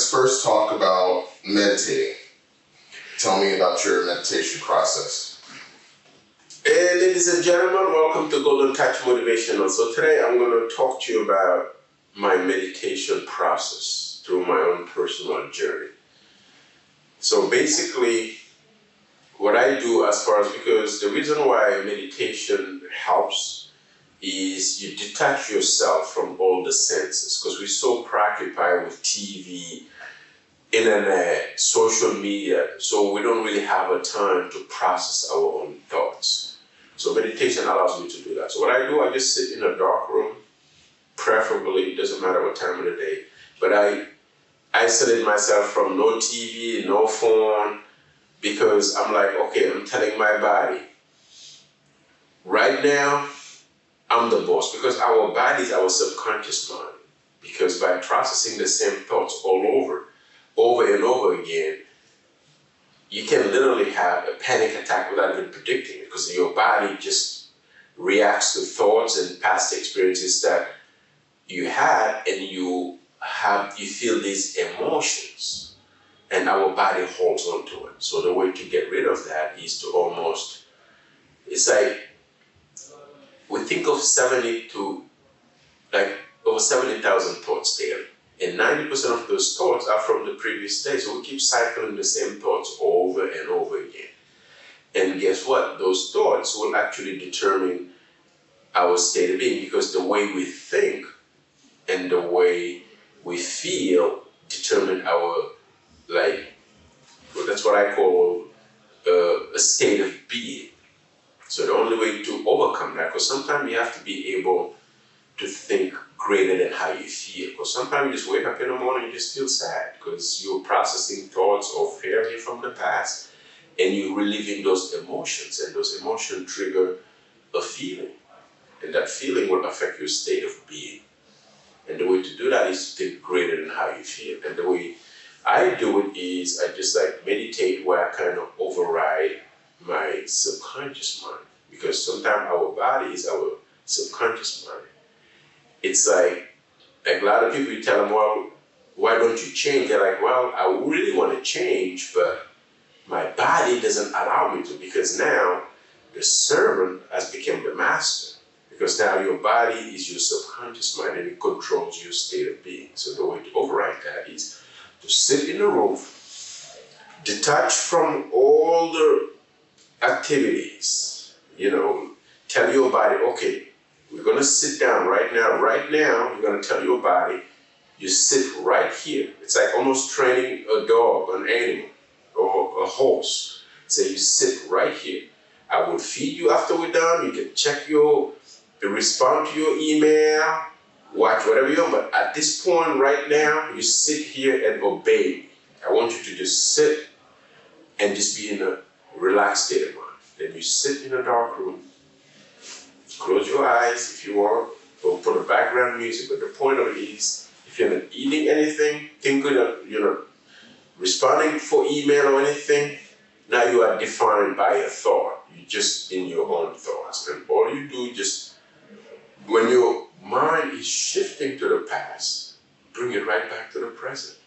let's first talk about meditating. Tell me about your meditation process. Hey, ladies and gentlemen, welcome to Golden Touch Motivational. So today I'm going to talk to you about my meditation process through my own personal journey. So basically, what I do because the reason why meditation helps is you detach yourself from all the senses, because we're so preoccupied with TV, internet, social media, so we don't really have a time to process our own thoughts. So meditation allows me to do that. So what I do, I just sit in a dark room, preferably, it doesn't matter what time of the day, but I isolate myself from no TV, no phone, because I'm like, okay, I'm telling my body, right now, I'm the boss, because our body is our subconscious mind. Because by processing the same thoughts all over and over again, you can literally have a panic attack without even predicting it, because your body just reacts to thoughts and past experiences that you had, and you feel these emotions, and our body holds on to it. So the way to get rid of that is to it's like, we think of over 70,000 thoughts daily. And 90% of those thoughts are from the previous day. So we keep cycling the same thoughts over and over again. And guess what? Those thoughts will actually determine our state of being, because the way we think and the way we feel determine that's what I call a state of being. So the only way to overcome that, because sometimes you have to be able to think greater than how you feel. Because sometimes you just wake up in the morning and you just feel sad because you're processing thoughts or failure from the past, and you're reliving those emotions, and those emotions trigger a feeling, and that feeling will affect your state of being. And the way to do that is to think greater than how you feel. And the way I do it is I just meditate, where I kind of override my subconscious mind, because sometimes our body is our subconscious mind. It's like a lot of people, you tell them, well, why don't you change? They're like, well, I really want to change, but my body doesn't allow me to, because now the servant has become the master, because now your body is your subconscious mind, and it controls your state of being. So the way to override that is to sit in a room, detach from all the activities, tell your body, okay, we're going to sit down right now. Right now, you're going to tell your body, you sit right here. It's like almost training a dog, an animal, or a horse. So you sit right here. I will feed you after we're done. You can check respond to your email, watch whatever you want. But at this point right now, you sit here and obey me. I want you to just sit and just be in a relaxed state of mind. Then you sit in a dark room. Close your eyes if you want, or put a background music. But the point of it is, if you're not eating anything, thinking of, responding for email or anything, now you are defined by a thought. You're just in your own thoughts. And all you do when your mind is shifting to the past, bring it right back to the present.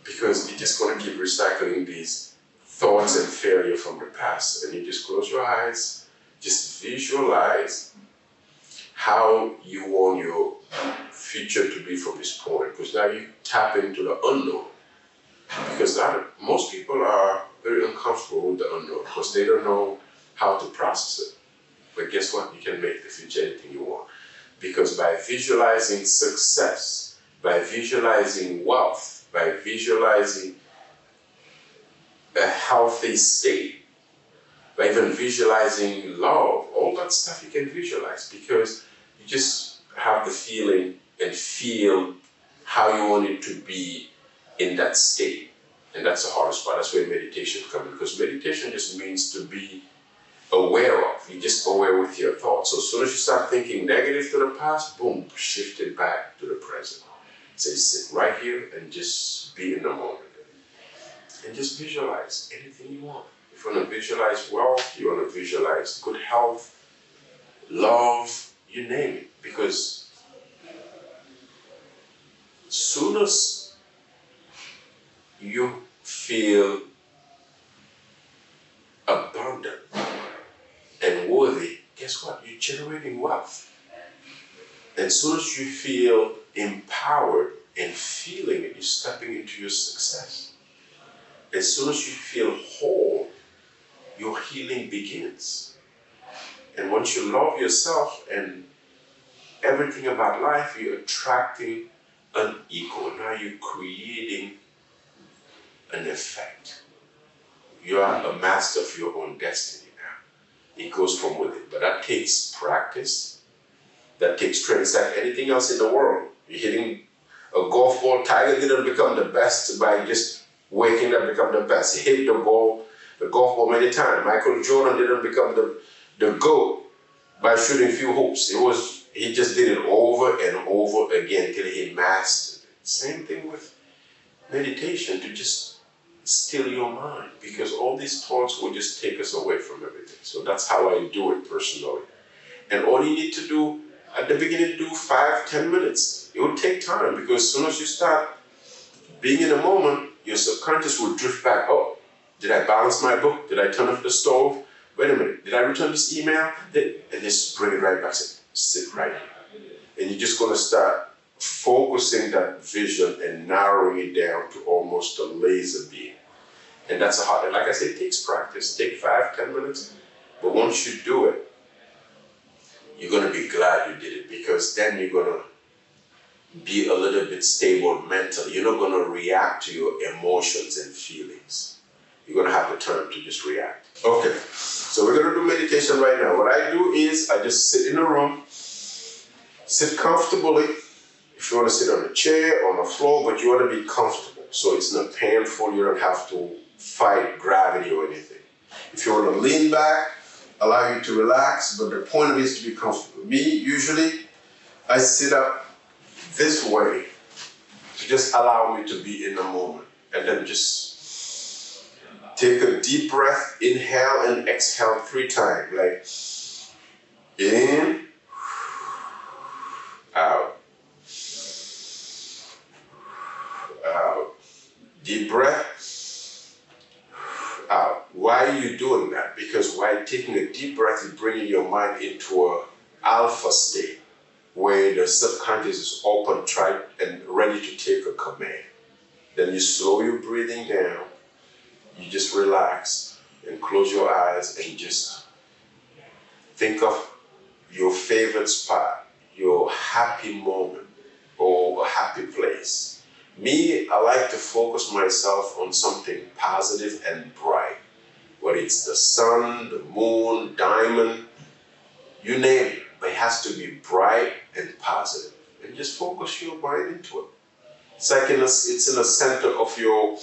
Because you're just going to keep recycling these thoughts and failure from the past. And you just close your eyes. Just visualize how you want your future to be from this point, because now you tap into the unknown. Because most people are very uncomfortable with the unknown, because they don't know how to process it. But guess what? You can make the future anything you want. Because by visualizing success, by visualizing wealth, by visualizing a healthy state, by even visualizing love, all that stuff you can visualize, because you just have the feeling and feel how you want it to be in that state. And that's the hardest part. That's where meditation comes in, because meditation just means to be aware of. You're just aware with your thoughts. So as soon as you start thinking negative to the past, boom, shift it back to the present. So you sit right here and just be in the moment. And just visualize anything you want. If you want to visualize wealth, you want to visualize good health, love, you name it. Because soon as you feel abundant and worthy, guess what? You're generating wealth. As soon as you feel empowered and feeling it, you're stepping into your success. As soon as you feel whole, your healing begins. And once you love yourself and everything about life, you're attracting an equal. Now you're creating an effect. You are a master of your own destiny now. It goes from within. But that takes practice. That takes training. It's like anything else in the world. You're hitting a golf ball. Tiger didn't become the best by just waking up, become the best. He hit the golf ball many times. Michael Jordan didn't become the GOAT by shooting few hoops. He just did it over and over again till he mastered it. Same thing with meditation, to just still your mind, because all these thoughts will just take us away from everything. So that's how I do it personally. And all you need to do at the beginning, do 5-10 minutes. It will take time, because as soon as you start being in a moment, your subconscious will drift back. Oh, did I balance my book? Did I turn off the stove? Wait a minute, did I return this email? And just bring it right back. Sit right here. And you're just going to start focusing that vision and narrowing it down to almost a laser beam. And that's a hard, and like I said, it takes practice. Take 5-10 minutes. But once you do it, you're going to be glad you did it, because then you're going to be a little bit stable mentally. You're not going to react to your emotions and feelings. You're going to have the time to just react. Okay, so we're going to do meditation right now. What I do is I just sit in a room, sit comfortably. If you want to sit on a chair, on the floor, but you want to be comfortable. So it's not painful. You don't have to fight gravity or anything. If you want to lean back, allow you to relax, but the point of it is to be comfortable. Me, usually, I sit up this way to just allow me to be in the moment. And then just take a deep breath, inhale and exhale 3 times. Like in, out, out. Deep breath, out. Why are you doing that? Because while taking a deep breath, you're bringing your mind into an alpha state, where the subconscious is open, tight, and ready to take a command. Then you slow your breathing down, you just relax and close your eyes and just think of your favorite spot, your happy moment, or a happy place. Me, I like to focus myself on something positive and bright, whether it's the sun, the moon, diamond, you name it. But it has to be bright and positive. And just focus your mind into it. It's like it's in the center of your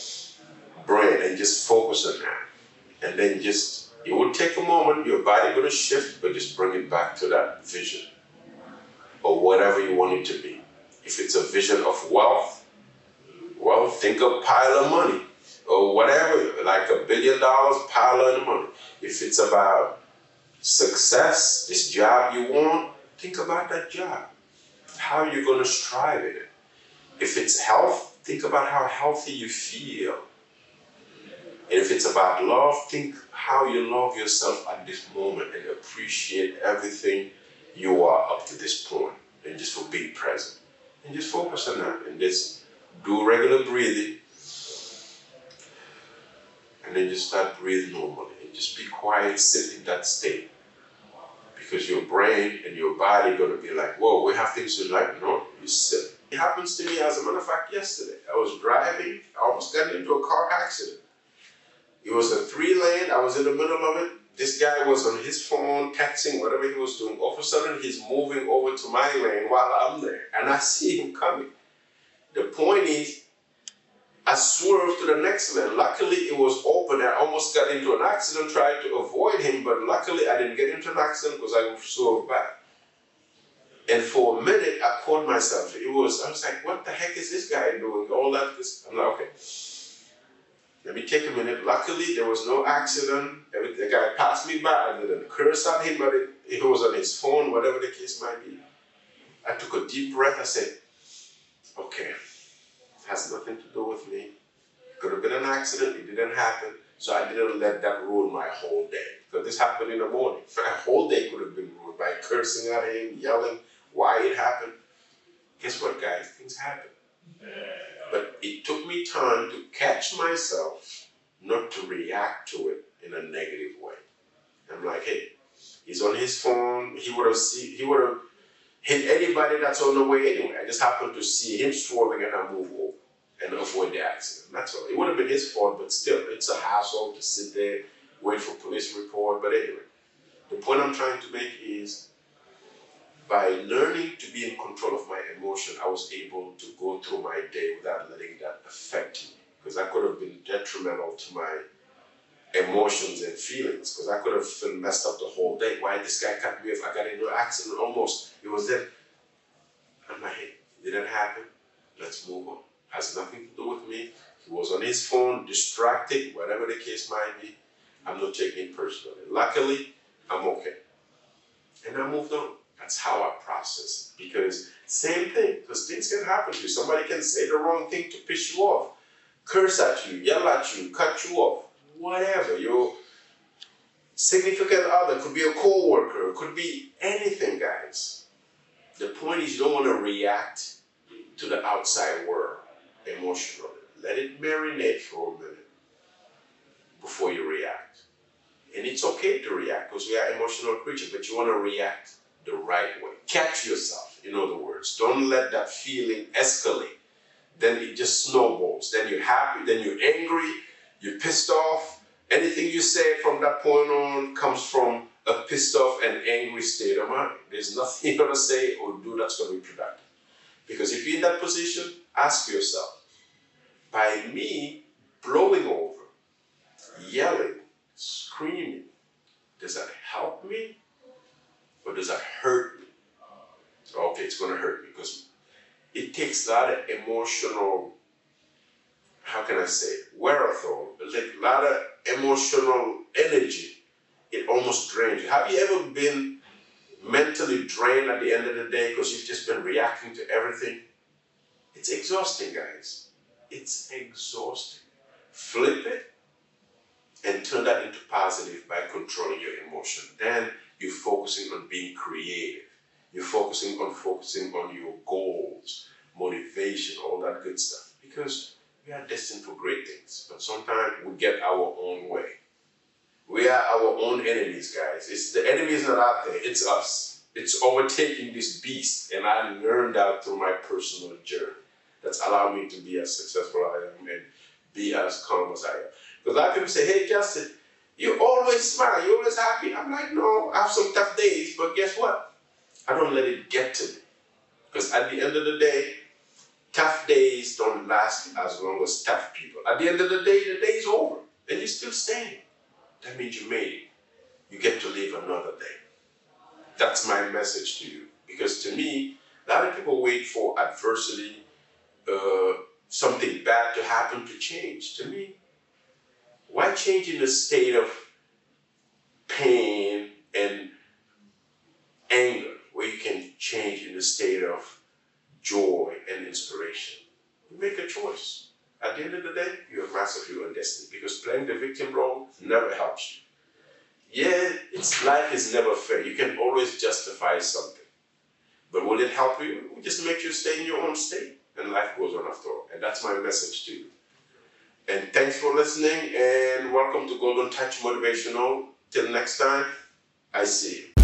brain, and just focus on that. And then just, it will take a moment, your body going to shift, but just bring it back to that vision or whatever you want it to be. If it's a vision of wealth, well, think of pile of money or whatever, like $1 billion, pile of money. If it's about success, this job you want, think about that job. How you're going to strive in it. If it's health, think about how healthy you feel. And if it's about love, think how you love yourself at this moment and appreciate everything you are up to this point. And just for being present. And just focus on that. And just do regular breathing. And then just start breathing normally. And just be quiet, sit in that state. Because your brain and your body are going to be like, whoa, we have things to like. No, you sit. It happens to me, as a matter of fact, yesterday. I was driving. I almost got into a car accident. It was a 3-lane. I was in the middle of it. This guy was on his phone, texting, whatever he was doing. All of a sudden, he's moving over to my lane while I'm there. And I see him coming. The point is, I swerved to the next lane. Luckily, it was open. I almost got into an accident, tried to avoid him, but luckily, I didn't get into an accident because I swerved back. And for a minute, I caught myself. I was like, what the heck is this guy doing? All that. I'm like, okay. Let me take a minute. Luckily, there was no accident. The guy passed me by. I didn't curse at him, but it was on his phone, whatever the case might be. I took a deep breath. I said, okay, it has nothing to do with me. Could have been an accident, it didn't happen. So I didn't let that ruin my whole day. Because this happened in the morning. My whole day could have been ruined by cursing at him, yelling why it happened. Guess what, guys? Things happen. But it took me time to catch myself not to react to it in a negative way. I'm like, hey, he's on his phone. He would have hit anybody that's on the way anyway. I just happened to see him swerving and I move over and avoid the accident. That's all. It would have been his fault, but still, it's a hassle to sit there, wait for police report. But anyway, the point I'm trying to make is by learning to be in control of my emotion, I was able to go through my day without letting that affect me. Because I could have been detrimental to my emotions and feelings. Because I could have been messed up the whole day. Why this guy cut me off? I got into an accident almost. It was there. I'm like, hey, it didn't happen. Let's move on. Has nothing to do with me. He was on his phone, distracted, whatever the case might be. I'm not taking it personally. Luckily, I'm okay. And I moved on. That's how I process it. Because same thing, because things can happen to you. Somebody can say the wrong thing to piss you off, curse at you, yell at you, cut you off, whatever. Your significant other could be a co-worker, could be anything, guys. The point is you don't want to react to the outside world emotionally. Let it marinate for a minute before you react. And it's okay to react because we are emotional creatures, but you want to react the right way. Catch yourself, in other words. Don't let that feeling escalate. Then it just snowballs. Then you're happy, then you're angry, you're pissed off. Anything you say from that point on comes from a pissed off and angry state of mind. There's nothing you're going to say or do that's going to be productive. Because if you're in that position, ask yourself, by me blowing over, yelling, screaming, does that help me or does that hurt me? Okay, it's going to hurt me because it takes a lot of emotional, how can I say, wherewithal, like a lot of emotional energy. It almost drains you. Have you ever been mentally drained at the end of the day because you've just been reacting to everything? It's exhausting, guys. It's exhausting. Flip it and turn that into positive by controlling your emotion. Then you're focusing on being creative. You're focusing on your goals, motivation, all that good stuff. Because we are destined for great things. But sometimes we get our own way. We are our own enemies, guys. The enemy is not out there, it's us. It's overtaking this beast. And I learned that through my personal journey. That's allowed me to be as successful as I am and be as calm as I am. Because a lot of people say, hey, Justin, you always smile, you're always happy. I'm like, no, I have some tough days, but guess what? I don't let it get to me. Because at the end of the day, tough days don't last as long as tough people. At the end of the day's over, and you're still standing. That means you made it. You get to live another day. That's my message to you. Because to me, a lot of people wait for adversity, something bad to happen to change. To me, why change in a state of pain and anger where you can change in a state of joy and inspiration? You make a choice. At the end of the day, you are master of your own destiny because playing the victim role never helps you. Yeah, life is never fair. You can always justify something. But will it help you? It will just make you stay in your own state. And life goes on after all. And that's my message to you. And thanks for listening and welcome to Golden Touch Motivational. Till next time, I see you.